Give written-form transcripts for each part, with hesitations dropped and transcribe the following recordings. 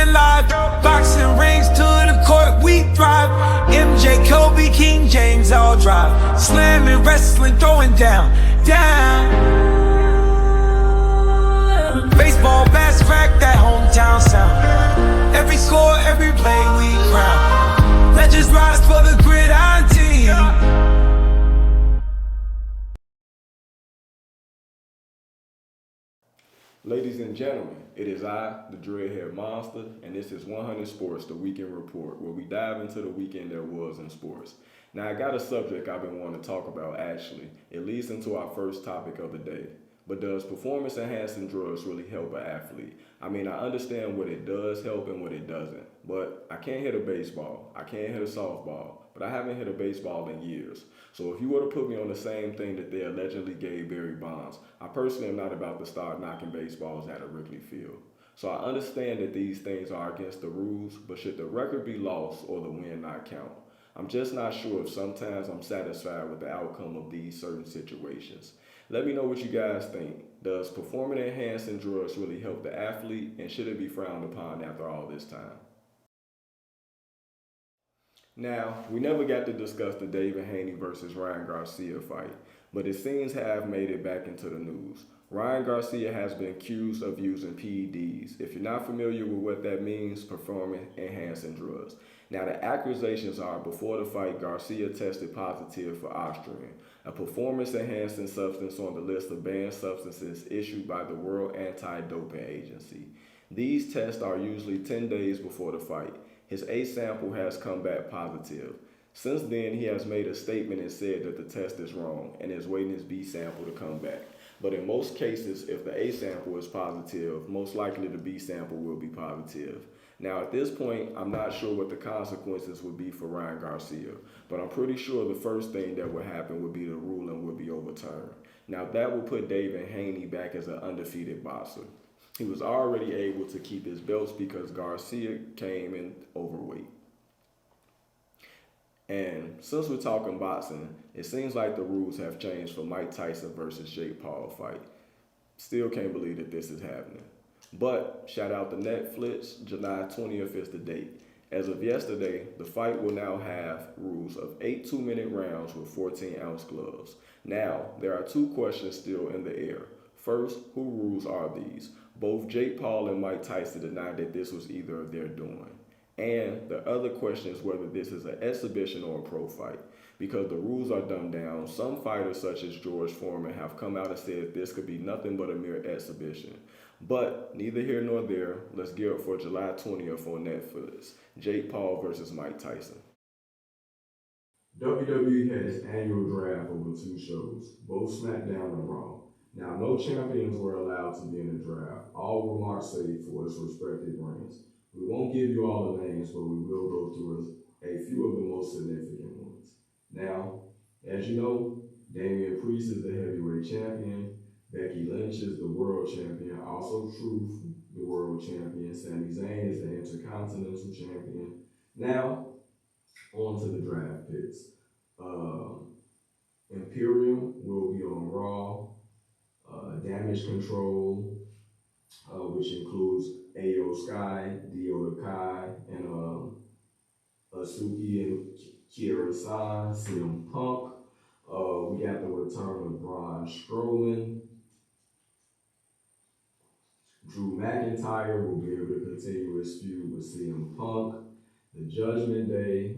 living life. Boxing rings to the court, we thrive. MJ, Kobe, King James, all drive. Slamming, wrestling, throwing down. Baseball bats crack that hometown sound. Every score, every play we crown. Legends rise for the gridiron team. Ladies and gentlemen, it is I, the Dreadhead Monster, and this is 100 Sports, the Weekend Report, where we dive into the weekend that was in sports. Now, I got a subject I've been wanting to talk about, actually. It leads into our first topic of the day. But does performance-enhancing drugs really help an athlete? I mean, I understand what it does help and what it doesn't. But I can't hit a baseball, I can't hit a softball, but I haven't hit a baseball in years. So if you were to put me on the same thing that they allegedly gave Barry Bonds, I personally am not about to start knocking baseballs at a Wrigley Field. So I understand that these things are against the rules, but should the record be lost or the win not count? I'm just not sure if sometimes I'm satisfied with the outcome of these certain situations. Let me know what you guys think. Does performance-enhancing drugs really help the athlete, and should it be frowned upon after all this time? Now, we never got to discuss the David Haney versus Ryan Garcia fight, but it seems to have made it back into the news. Ryan Garcia has been accused of using PEDs. If you're not familiar with what that means, performance-enhancing drugs. Now, the accusations are before the fight, Garcia tested positive for Ostrian, a performance-enhancing substance on the list of banned substances issued by the World Anti-Doping Agency. These tests are usually 10 days before the fight. His A sample has come back positive. Since then, he has made a statement and said that the test is wrong and is waiting his B sample to come back. But in most cases, if the A sample is positive, most likely the B sample will be positive. Now, at this point, I'm not sure what the consequences would be for Ryan Garcia, but I'm pretty sure the first thing that would happen would be the ruling would be overturned. Now, that would put David Haney back as an undefeated boxer. He was already able to keep his belts because Garcia came in overweight. And since we're talking boxing, it seems like the rules have changed for Mike Tyson versus Jake Paul fight. Still can't believe that this is happening. But shout out to Netflix, July 20th is the date. As of yesterday, the fight will now have rules of 8 2-minute rounds with 14-ounce gloves. Now, there are two questions still in the air. First, who rules are these? Both Jake Paul and Mike Tyson denied that this was either of their doing. And the other question is whether this is an exhibition or a pro fight. Because the rules are dumbed down, some fighters such as George Foreman have come out and said this could be nothing but a mere exhibition. But neither here nor there, let's gear up for July 20th on Netflix. Jake Paul versus Mike Tyson. WWE had its annual draft over 2 shows, both SmackDown and Raw. Now, no champions were allowed to be in the draft. All were marked safe for its respective brands. We won't give you all the names, but we will go through a few of the most significant ones. Now, as you know, Damian Priest is the heavyweight champion. Becky Lynch is the world champion. Also Truth, the world champion. Sami Zayn is the intercontinental champion. Now, on to the draft picks. Imperium will be on Raw. Damage Control, which includes Ayo Sky, Dio Kai, and Asuki and Kira Sai, CM Punk. We got the return of Braun Strowman. Drew McIntyre will be able to continue his feud with CM Punk. The Judgment Day,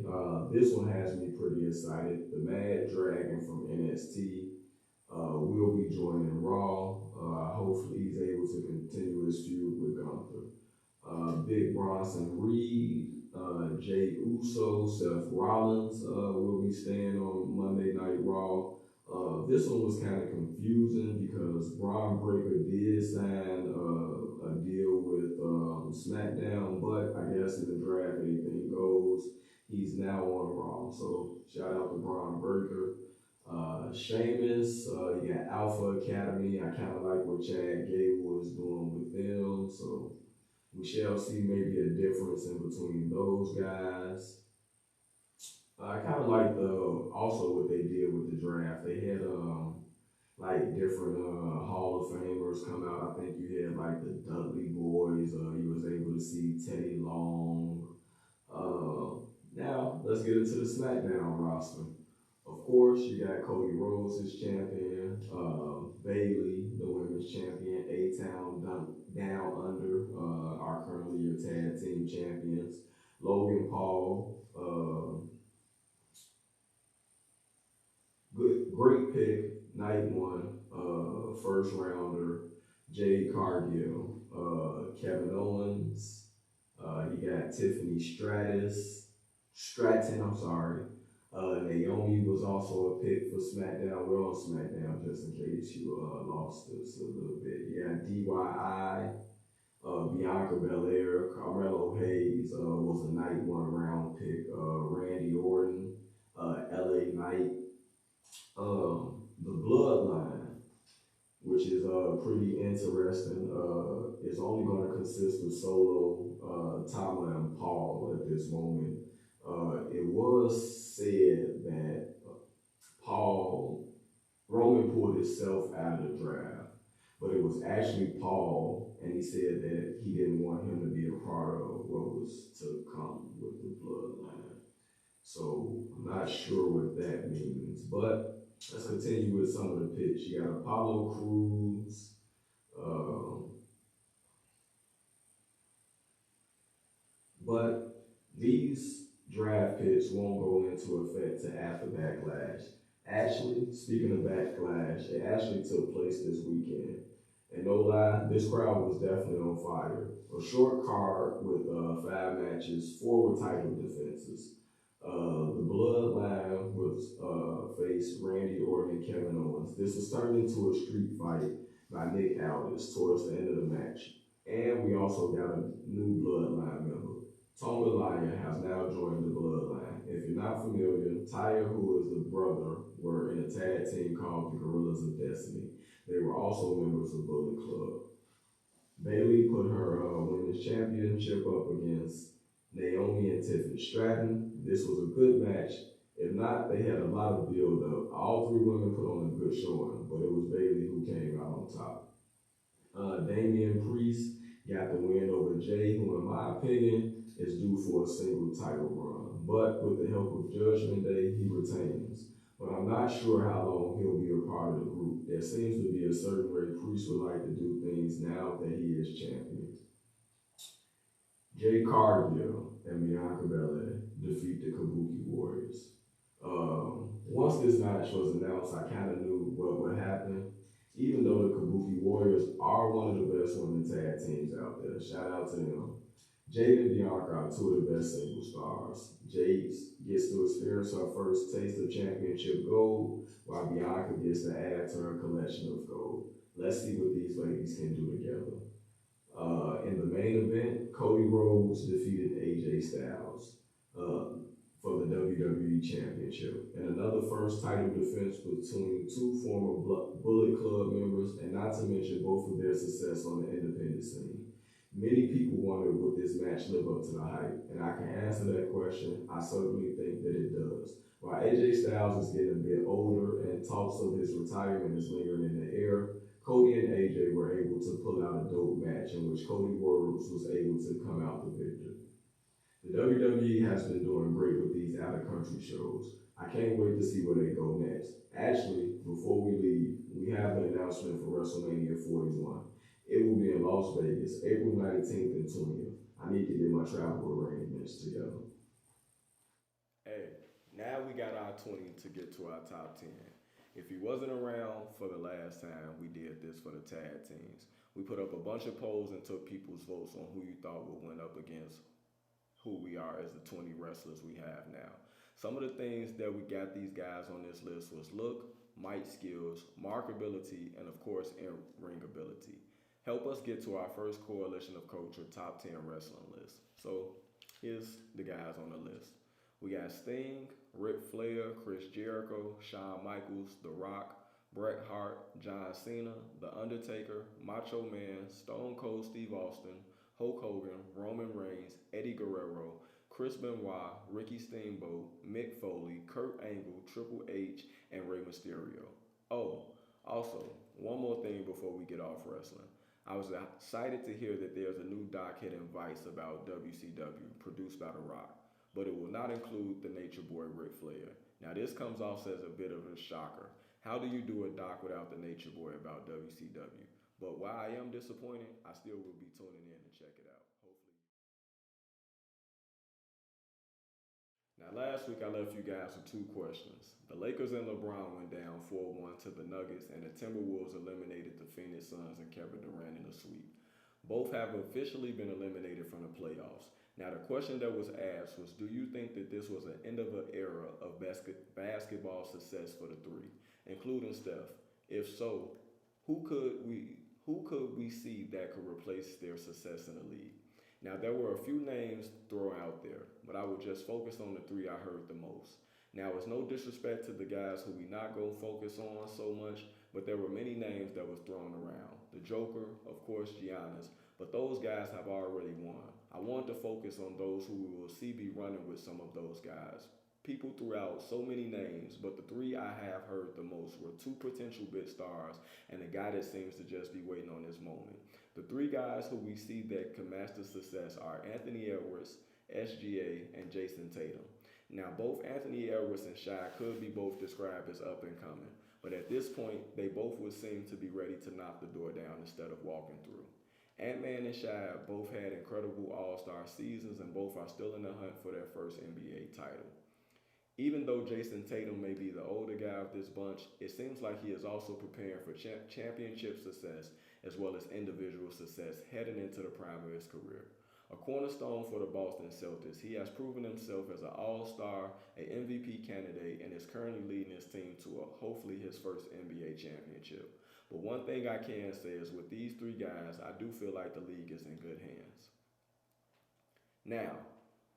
this one has me pretty excited. The Mad Dragon from NXT will be joining Raw. Hopefully he's able to continue his feud with Gunther. Big Bronson Reed, Jay Uso, Seth Rollins will be staying on Monday Night Raw. This one was kind of confusing because Braun Breaker did sign a deal with SmackDown, but I guess in the draft anything goes. He's now on Raw, so shout out to Braun Breaker. Sheamus, you got Alpha Academy. I kind of like what Chad Gable is doing with them, so we shall see maybe a difference in between those guys. I kind of like also what they did with the draft. They had like different Hall of Famers come out. I I think you had like the Dudley Boys. You was able to see Teddy Long. Now let's get into the SmackDown roster. Of course, you got Cody Rhodes as champion, Bailey, the women's champion, A-Town Down Under are currently your tag team champions. Logan Paul, great pick, night one, first rounder. Jade Cargill, Kevin Owens. You got Tiffany Stratton. I'm sorry. Naomi was also a pick for SmackDown. We're on SmackDown just in case you lost us a little bit. Yeah, DIY, Bianca Belair, Carmelo Hayes was a night one round pick. Randy Orton, LA Knight, the Bloodline, which is pretty interesting. It's only going to consist of Solo, Tama, and Paul at this moment. It was said that Paul Roman pulled himself out of the draft, but it was actually Paul, and he said that he didn't want him to be a part of what was to come with the bloodline. So I'm not sure what that means, but let's continue with some of the picks. You got Apollo Crews, but these draft picks won't go into effect to after Backlash. Actually, speaking of Backlash, it actually took place this weekend. And no lie, this crowd was definitely on fire. A short card with 5 matches, 4 were title defenses. The Bloodline was faced Randy Orton and Kevin Owens. This was turned into a street fight by Nick Aldis towards the end of the match. And we also got a new Bloodline member. Tony Lyon has now joined the Bloodline. If you're not familiar, Taya, who is the brother, were in a tag team called the Gorillas of Destiny. They were also members of Bullet Club. Bailey put her women's championship up against Naomi and Tiffany Stratton. This was a good match. If not, they had a lot of build up. All 3 women put on a good showing, but it was Bailey who came out on top. Damian Priest got the win over Jay, who in my opinion is due for a single title run. But with the help of Judgment Day, he retains. But I'm not sure how long he'll be a part of the group. There seems to be a certain way Priest would like to do things now that he is champion. Jay Cargill and Bianca Belair defeat the Kabuki Warriors. Once this match was announced, I kind of knew what would happen. Even though the Kabuki Warriors are one of the best women tag teams out there, shout out to them. Jade and Bianca are 2 of the best single stars. Jade gets to experience her first taste of championship gold, while Bianca gets to add to her collection of gold. Let's see what these ladies can do together. In the main event, Cody Rhodes defeated AJ Styles for the WWE Championship, and another first title defense between 2 former Bullet Club members, and not to mention both of their success on the independent scene. Many people wonder would this match live up to the hype, and I can answer that question. I certainly think that it does. While AJ Styles is getting a bit older and talks of his retirement is lingering in the air, Cody and AJ were able to pull out a dope match in which Cody Rhodes was able to come out the victor. The WWE has been doing great with these out-of-country shows. I can't wait to see where they go next. Actually, before we leave, we have an announcement for WrestleMania 41. It will be in Las Vegas, April 19th and 20th. I need to get my travel arrangements together. Hey, now we got our 20 to get to our top 10. If you wasn't around for the last time we did this for the tag teams, we put up a bunch of polls and took people's votes on who you thought would win up against who we are as the 20 wrestlers we have now. Some of the things that we got these guys on this list was look, mic skills, markability, and of course, in-ring ability. Help us get to our first Coalition of Culture top 10 wrestling list. So here's the guys on the list. We got Sting, Ric Flair, Chris Jericho, Shawn Michaels, The Rock, Bret Hart, John Cena, The Undertaker, Macho Man, Stone Cold Steve Austin, Hulk Hogan, Roman Reigns, Eddie Guerrero, Chris Benoit, Ricky Steamboat, Mick Foley, Kurt Angle, Triple H, and Rey Mysterio. Oh, also, one more thing before we get off wrestling. I was excited to hear that there's a new doc hitting Vice about WCW, produced by The Rock, but it will not include the Nature Boy Ric Flair. Now this comes off as a bit of a shocker. How do you do a doc without the Nature Boy about WCW? But while I am disappointed, I still will be tuning in to check it out. Hopefully. Now, last week I left you guys with two questions. The Lakers and LeBron went down 4-1 to the Nuggets, and the Timberwolves eliminated the Phoenix Suns and Kevin Durant in a sweep. Both have officially been eliminated from the playoffs. Now, the question that was asked was, do you think that this was an end of an era of basketball success for the three, including Steph? If so, who could we see that could replace their success in the league? Now, there were a few names thrown out there, but I would just focus on the three I heard the most. Now, it's no disrespect to the guys who we not going to focus on so much, but there were many names that was thrown around. The Joker, of course, Giannis, but those guys have already won. I want to focus on those who we will see be running with some of those guys. People threw out so many names, but the three I have heard the most were two potential big stars and a guy that seems to just be waiting on his moment. The three guys who we see that can master success are Anthony Edwards, SGA, and Jason Tatum. Now, both Anthony Edwards and Shai could be both described as up and coming, but at this point, they both would seem to be ready to knock the door down instead of walking through. Ant-Man and Shai both had incredible all-star seasons, and both are still in the hunt for their first NBA title. Even though Jason Tatum may be the older guy of this bunch, it seems like he is also preparing for championship success as well as individual success heading into the prime of his career. A cornerstone for the Boston Celtics, he has proven himself as an all-star, an MVP candidate, and is currently leading his team to hopefully his first NBA championship. But one thing I can say is with these three guys, I do feel like the league is in good hands. Now,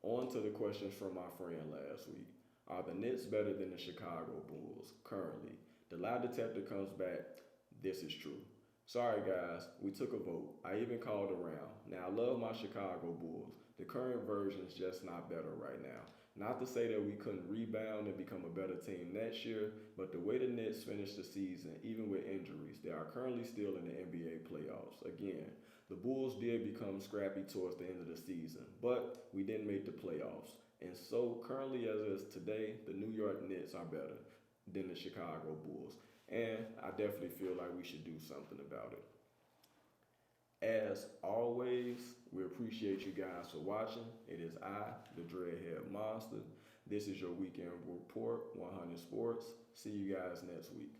on to the questions from my friend last week. Are the Knicks better than the Chicago Bulls currently? The lie detector comes back. This is true. Sorry guys, we took a vote. I even called around. Now I love my Chicago Bulls. The current version is just not better right now. Not to say that we couldn't rebound and become a better team next year, but the way the Knicks finished the season, even with injuries, they are currently still in the NBA playoffs. Again, the Bulls did become scrappy towards the end of the season, but we didn't make the playoffs. And so currently as is today, the New York Knicks are better than the Chicago Bulls. And I definitely feel like we should do something about it. As always, we appreciate you guys for watching. It is I, the Dreadhead Monster. This is your weekend report, 100 Sports. See you guys next week.